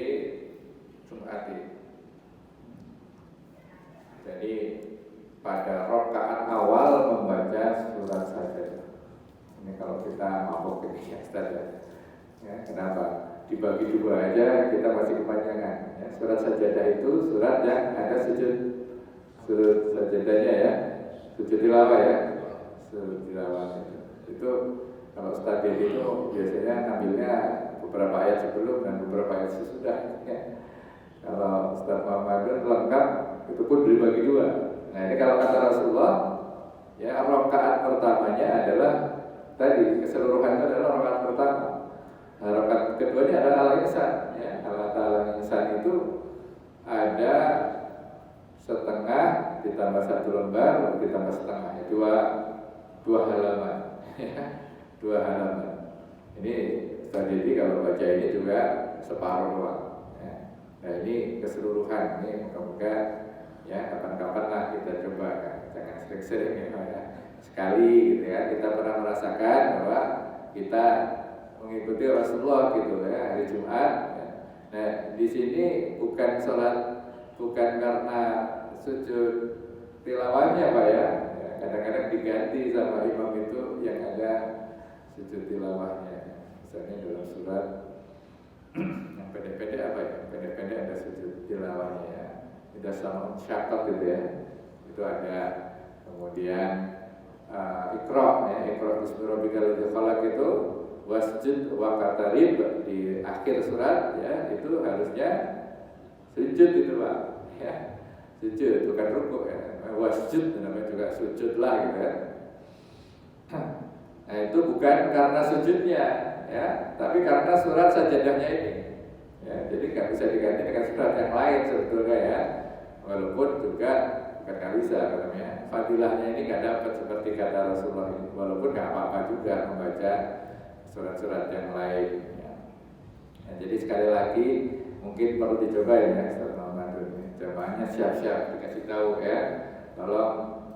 Jum'ati. Jadi pada rakaat awal membaca surat Sajdah. Ini kalau kita mabuk ini ya, Ustaz ya. Kenapa? Dibagi dua aja kita masih kepanjangan. Ya, surat Sajdah itu surat yang ada sujud sajahdahnya ya, sujud tilawah ya, sujud tilawah itu kalau Ustaz itu biasanya ngambilnya beberapa ayat sebelum dan beberapa ayat sesudah. Ya. Kalau Ustaz Muhammadun lengkap itu pun dibagi dua. Nah ini kalau kata Rasulullah ya, rakaat pertamanya adalah tadi keseluruhan itu adalah rakaat pertama. Nah, rakaat keduanya adalah al-insan ya. Al-insan itu ada setengah ditambah satu lembar ditambah setengah, dua halaman ya, dua halaman. Ini tadi kalau baca ini juga separuh doang ya. Nah ini keseluruhan, ini moga-moga ya kapan-kapan lah kita coba kan, jangan sering-sering ya, sekali gitu ya, kita pernah merasakan bahwa kita mengikuti Rasulullah gitu ya hari Jumat ya. Nah di sini bukan sholat, bukan karena sujud tilawahnya Pak ya, kadang-kadang diganti sama imam itu yang ada sujud tilawahnya. Misalnya dalam surat yang pendek-pendek apa ya, pendek-pendek ada sujud tilawahnya ya. Tidak sama syakat gitu ya, itu ada. Kemudian Iqra ya, Iqra bismi rabbikal ladzi khalaq itu wasjud wa qatarib di akhir surat ya, itu harusnya sujud itu Pak ya, sujud bukan rukuk ya, wasjud namanya juga sujud lah gitu ya. Nah itu bukan karena sujudnya ya, tapi karena surat sajadahnya ini ya, jadi nggak bisa diganti dengan surat yang lain sebetulnya ya. Walaupun juga nggak bisa katanya, fadilahnya ini nggak dapat seperti kata Rasulullah ini. Walaupun nggak apa-apa juga membaca surat-surat yang lain ya. Nah, jadi sekali lagi mungkin perlu dicoba ya, jamaahnya siap-siap dikasih tahu ya, tolong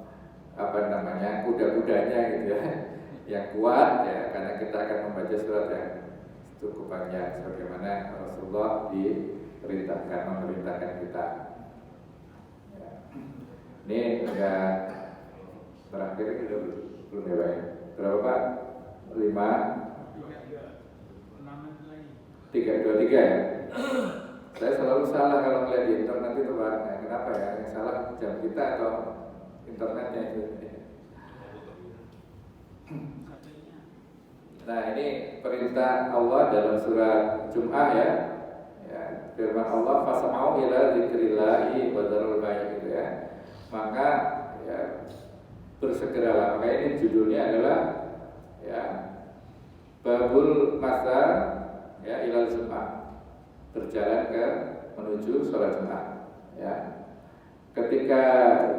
apa namanya kuda-kudanya gitu ya, yang kuat ya, karena kita akan membaca surat yang cukup banyak sebagaimana Rasulullah memerintahkan kita. Ini udah terakhir kita belum ya Pak ya? Berapa Pak? 5 323 ya? Saya selalu salah kalau melihat di internet itu Pak. Nah, kenapa ya? Yang salah jam kita atau internetnya itu? Nah ini perintah Allah dalam surat Jum'ah ya. Firman Allah fasma'u ila dzikrillahi wa dzarul bai' gitu ya. Maka ya bersegeralah. Maka ini judulnya adalah ya babul masa ya ilal Jum'ah, berjalan ke menuju sholat Jumat ya. Ketika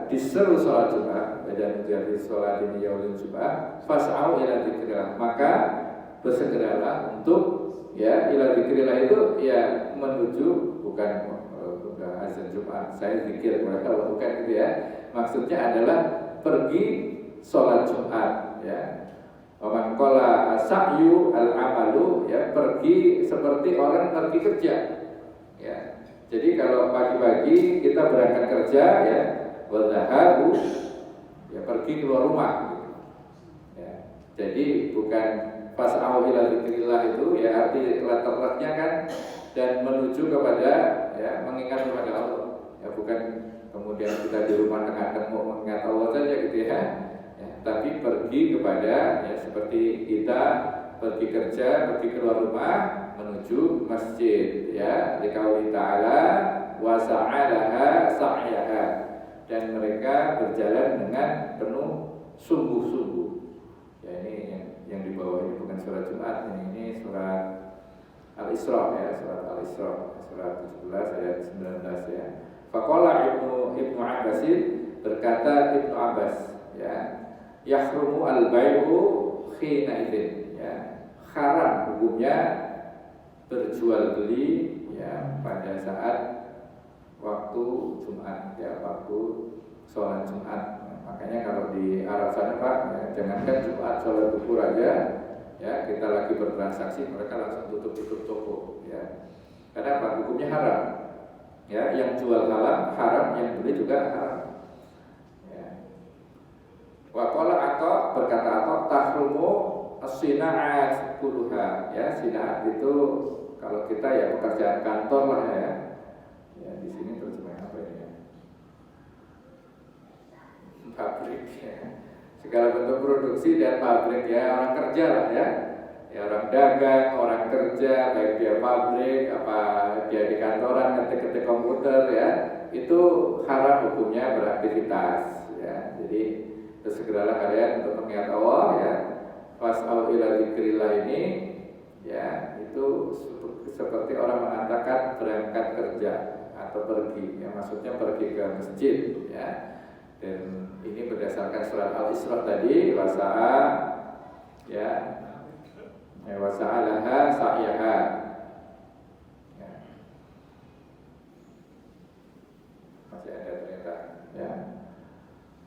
diseru sholat Jumat dan menjadi sholat ini yaumul Jumat, fas'au ila dzikrillah, maka bersegeralah untuk ya ila dzikrillah itu ya menuju bukan azan Jumat, saya zikir kepada Allah bukan gitu ya. Maksudnya adalah pergi sholat Jumat ya. Waman qala sa'yu al-amalu, ya, pergi seperti orang pergi kerja. Ya. Jadi kalau pagi-pagi kita berangkat kerja, ya, wa dhahabu, ya, pergi keluar rumah. Ya. Jadi bukan fas'au ila dzikrillah itu, ya, arti latar-latarnya kan dan menuju kepada, ya, mengingat kepada Allah. Ya, bukan kemudian kita di rumah tengah-tengah mau mengingat Allah saja gitu ya. Tapi pergi kepada, ya, seperti kita pergi kerja, pergi keluar rumah menuju masjid, ya, liqauli ta'ala wa sa'alaha sa'yaha, dan mereka berjalan dengan penuh sungguh-sungguh. Ya, ini yang di bawah ini bukan surat Jumat, ini surat Al-Isra, ya, surat Al-Isra, surat 17 ayat 19, ya. Faqala Ibnu Abbasin, berkata Ibnu Abbas, ya, yahrumu al-bai'u khina idzin, ya, haram hukumnya berjual beli, ya, pada saat waktu Jumat, ya, waktu sholat Jumat. Makanya kalau di Arab sana, Pak, ya, jangankan Jumat sholat duhur aja, ya, kita lagi bertransaksi mereka langsung tutup toko, ya. Karena apa? Hukumnya haram. Ya, yang jual haram, yang beli juga haram. Waqala atau berkata atau tahrumu as-sina'at kulluha, ya, sina'at itu kalau kita, ya, pekerjaan kantor lah, ya. Ya, di sini terjemahnya apa ini, ya? Pabrik, ya. Segala bentuk produksi dan pabrik, ya, orang kerja lah, ya. Ya, orang dagang, orang kerja, baik dia pabrik apa dia di kantoran ngetik-ngetik komputer, ya, itu haram hukumnya beraktivitas, ya. Jadi segeralah kalian untuk mengingat Allah, ya. Fas'au ila dzikrillah ini, ya, itu seperti orang mengatakan berangkat kerja atau pergi, ya, maksudnya pergi ke masjid, ya. Dan ini berdasarkan surat Al-Isra tadi, wasa'a, ya, wasa'alaha sa'yaha, ya. Masih ada ternyata, ya.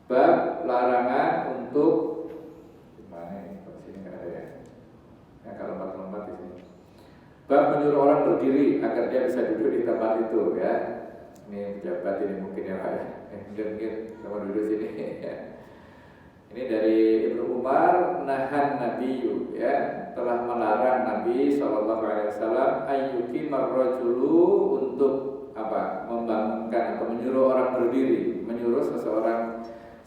Bab larangan untuk gimana ini? Kalau sini nggak ada, ya. Ya, kalau lompat-lompat di sini. Bab menyuruh orang berdiri agar dia bisa duduk di tempat itu, ya. Ini pejabat ini mungkin, ya, Pak, ya. Mungkin sama duduk sini. Ya. Ini dari Ibnu Umar, nahan Nabiyu, ya, telah melarang Nabi SAW ayyukimar rajulu, untuk apa? Membangunkan atau menyuruh orang berdiri, menyuruh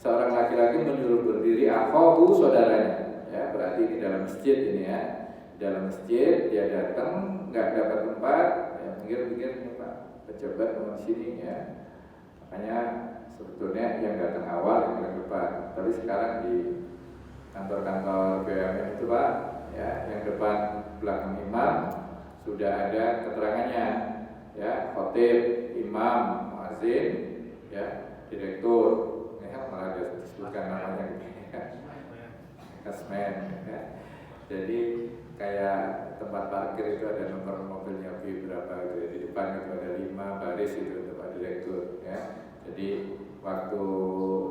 seorang laki-laki menyuruh berdiri akhahu, saudaranya, ya, berarti di dalam masjid ini, ya. Dalam masjid dia datang nggak dapat tempat, ya, pinggir-pinggir, Pak, pejabat ke sini, ya. Makanya sebetulnya yang datang awal yang paling depan, tapi sekarang di kantor-kantor BUMN itu, Pak, ya, yang depan belakang imam sudah ada keterangannya, ya, khotib, imam, muadzin, ya, direktur. Malah disebutkan namanya gitu, ya. Kasmen, ya. Jadi kayak tempat parkir itu ada nomor mobilnya berapa gitu, ya. Di depan itu ada 5 baris itu untuk Pak Direktur, ya. Jadi waktu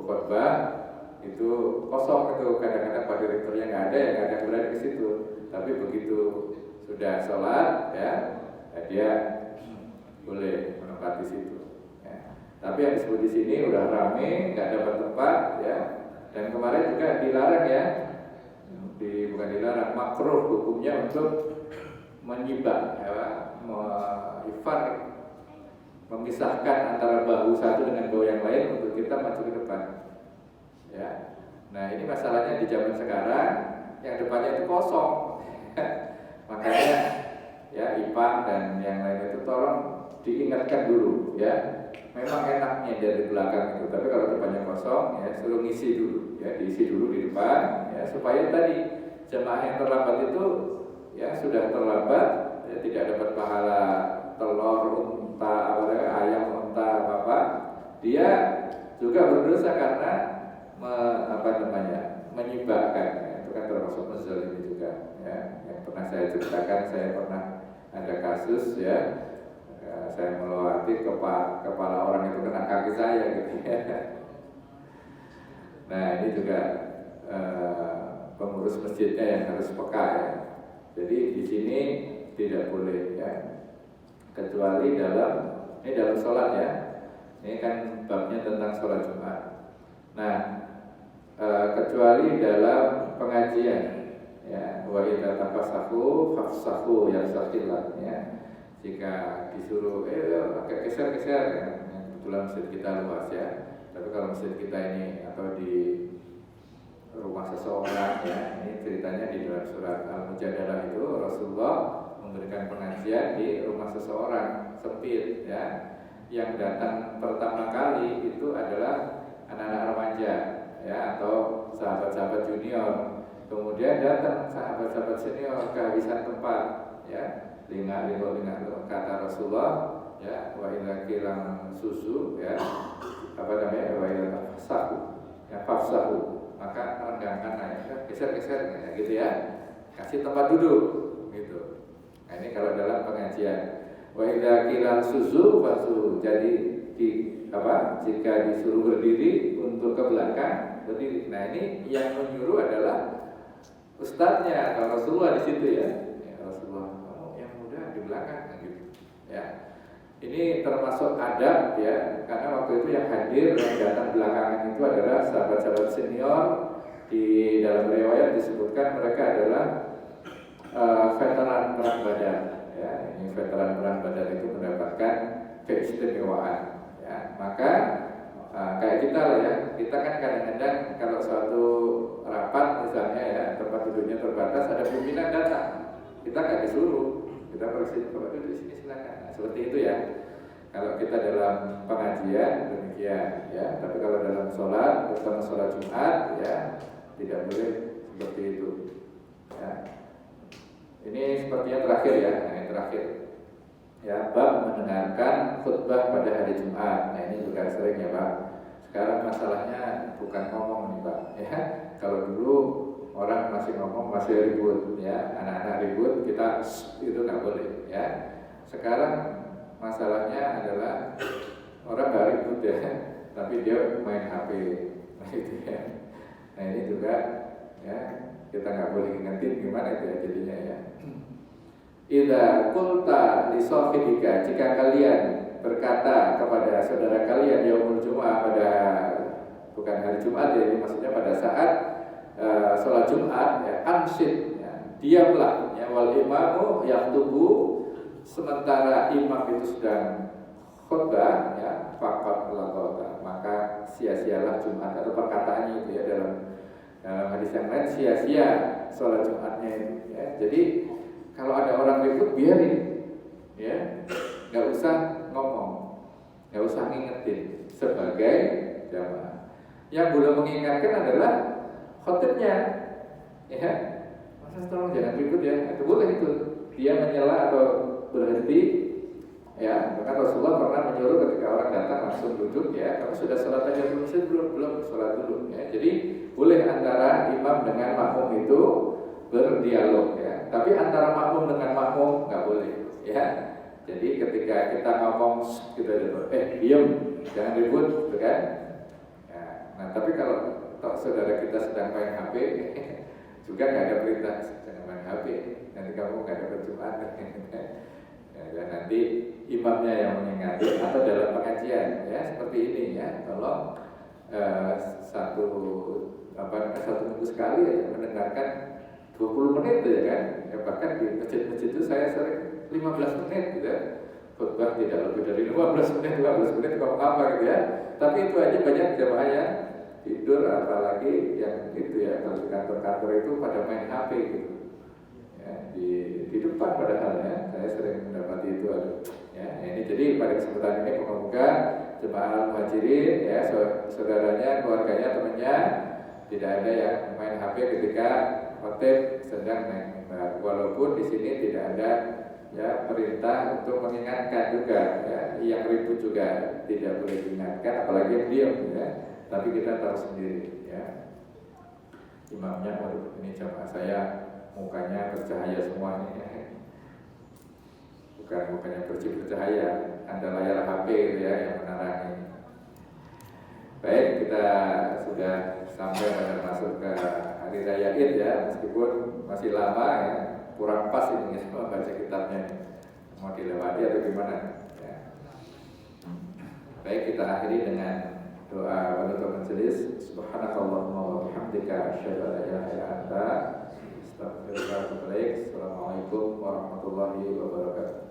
khotbah itu kosong itu, kadang-kadang Pak Direkturnya nggak ada, ya, kadang berada di situ. Tapi begitu sudah sholat, ya, dia boleh menempati situ. Tapi yang disebut di sini udah rame, nggak dapat tempat, ya. Dan kemarin juga dilarang, ya, bukan dilarang, makruh hukumnya untuk menyibak, ya, ifar, memisahkan antara bahu satu dengan bahu yang lain untuk kita maju ke depan, ya. Nah, ini masalahnya di zaman sekarang yang depannya itu kosong. Makanya, ya, Ipang dan yang lain itu tolong diingatkan dulu, ya. Memang enaknya dari belakang itu, tapi kalau depannya kosong, ya, suruh ngisi dulu, ya, diisi dulu di depan, ya, supaya tadi jemaah yang terlambat itu, ya, sudah terlambat, ya, tidak dapat pahala telur unta, ayam unta, apa, dia juga berdosa karena menyibakkan, ya, itu kan termasuk menzalimi juga, ya. Yang pernah saya ceritakan, saya pernah ada kasus, ya, saya melewati kepala orang itu kena kaki saya, gitu, ya. Nah, ini juga pengurus masjidnya yang harus peka ya. Jadi di sini tidak boleh ya, kecuali ini dalam sholat ya. Ini kan babnya tentang sholat Jumat. Nah, kecuali dalam pengajian ya, wa idza tafassahu fafsahu yafsahillah ya. Jika disuruh agak geser-geser ya, kebetulan masjid kita luas ya. Tapi kalau masjid kita ini atau di rumah seseorang ya, ini ceritanya di dalam surat Al-Mujadalah itu Rasulullah memberikan pengajian di rumah seseorang sempit ya. Yang datang pertama kali itu adalah anak-anak remaja ya, atau sahabat-sahabat junior. Kemudian datang sahabat-sahabat senior kehabisan tempat ya. Linga kata Rasulullah ya, wa idza kilam susu ya, apa namanya, wa idza fasahu ya, fafsahu, maka renggangkan ya, geser-geser ya, gitu ya, kasih tempat duduk gitu. Nah, ini kalau dalam pengajian. Wa idza kilam susu fasu, jadi jika disuruh berdiri untuk ke belakang berdiri. Nah, ini yang menyuruh adalah ustadznya atau Rasulullah di situ ya. Rasulullah, yang muda di belakang gitu ya. Ini termasuk adab ya, karena waktu itu yang hadir yang datang belakangan itu adalah sahabat-sahabat senior. Di dalam riwayat disebutkan mereka adalah veteran perang Badar ya. Ini veteran perang Badar itu mendapatkan keistimewaan ya. Maka kayak kita lah ya, kita kan kadang-kadang kalau suatu rapat misalnya ya, tempat duduknya terbatas, ada pimpinan datang, kita nggak disuruh, kita pergi duduk di sini silakan. Nah, seperti itu ya. Kalau kita dalam pengajian demikian ya, tapi kalau dalam sholat, terutama sholat Jumat ya, tidak boleh seperti itu ya. Ini sepertinya terakhir ya, nah ini terakhir ya, bab mendengarkan khutbah pada hari Jumat. Nah, ini juga sering ya Pak. Sekarang masalahnya bukan ngomong nih Pak ya. Kalau dulu orang masih ngomong, masih ribut ya, anak-anak ribut, kita itu nggak boleh ya. Sekarang masalahnya adalah orang nggak ribut ya, tapi dia main HP gitu ya. Nah, ini juga ya, kita nggak boleh ingetin gimana itu ya jadinya ya. Idza qulta li sahibika, jika kalian berkata kepada saudara kalian yaumul Jumu'ah, pada bukan hari Jumat ya, ini maksudnya pada saat sholat Jumat ya, ansid ya, diamlah ya, wal imamu yaktubu, sementara imam itu sedang khutbah ya, faqad lagota, maka sia-sialah Jumat, atau perkataannya itu ya dalam hadis yang lain, sia-sia sholat Jumatnya itu ya. Jadi kalau ada orang ribut biarin ya, nggak usah ngomong, nggak usah ngingetin sebagai jamaah. Yang belum mengingatkan adalah khotibnya ya, masa tolong jangan ribut ya, itu boleh itu dia menyela atau berhenti ya. Bahkan Rasulullah pernah menyuruh ketika orang datang langsung duduk ya, kamu sudah sholat aja belum sholat dulu ya. Jadi boleh antara imam dengan makmum itu berdialog ya, tapi antara makmum dengan makmum nggak boleh ya. Jadi ketika kita ngomong kita diam, jangan ribut gitu kan ya. Nah, tapi kalau saudara kita sedang main HP juga nggak ada perintah jangan main HP, nanti kamu nggak dapat Jumat ya, dan nanti imamnya yang mengingatkan, atau dalam pengajian ya seperti ini ya, tolong satu minggu sekali ya, mendengarkan 20 menit ya kan ya, bahkan di masjid-masjid itu saya sering 15 menit gitu ya, khutbah tidak lebih dari 15 menit ngomong apa gitu ya, tapi itu aja banyak jamaah yang tidur, apalagi yang itu ya, kalau di kantor-kantor itu pada main HP gitu ya, di depan padahal ya, saya sering mendapati itu ya. Ini jadi pada kesempatan ini moga-moga jemaah muhajirin ya, saudaranya, keluarganya, temannya tidak ada yang main HP ketika khotib sedang main mimbar. Walaupun di sini tidak ada ya perintah untuk mengingatkan juga ya, yang ribut juga tidak boleh diingatkan, apalagi yang diam ya. Tapi kita tahu sendiri ya, imamnya, waduh ini jamaah saya mukanya bercahaya semua ini ya. Bukan mukanya bersih bercahaya, ada layar HP gitu ya yang menerangi. Baik, kita sudah sampai pada masuk ke hari raya Id ya, meskipun masih lama ya, kurang pas ini semua baca kitabnya ini. Mau dilewati atau gimana ya. Baik, kita akhiri dengan doa penutup majelis. Subhanakallahumma wa bihamdika asyhadu an la ilaha illa anta astaghfiruka wa atubu ilaik. Assalamualaikum warahmatullahi wabarakatuh.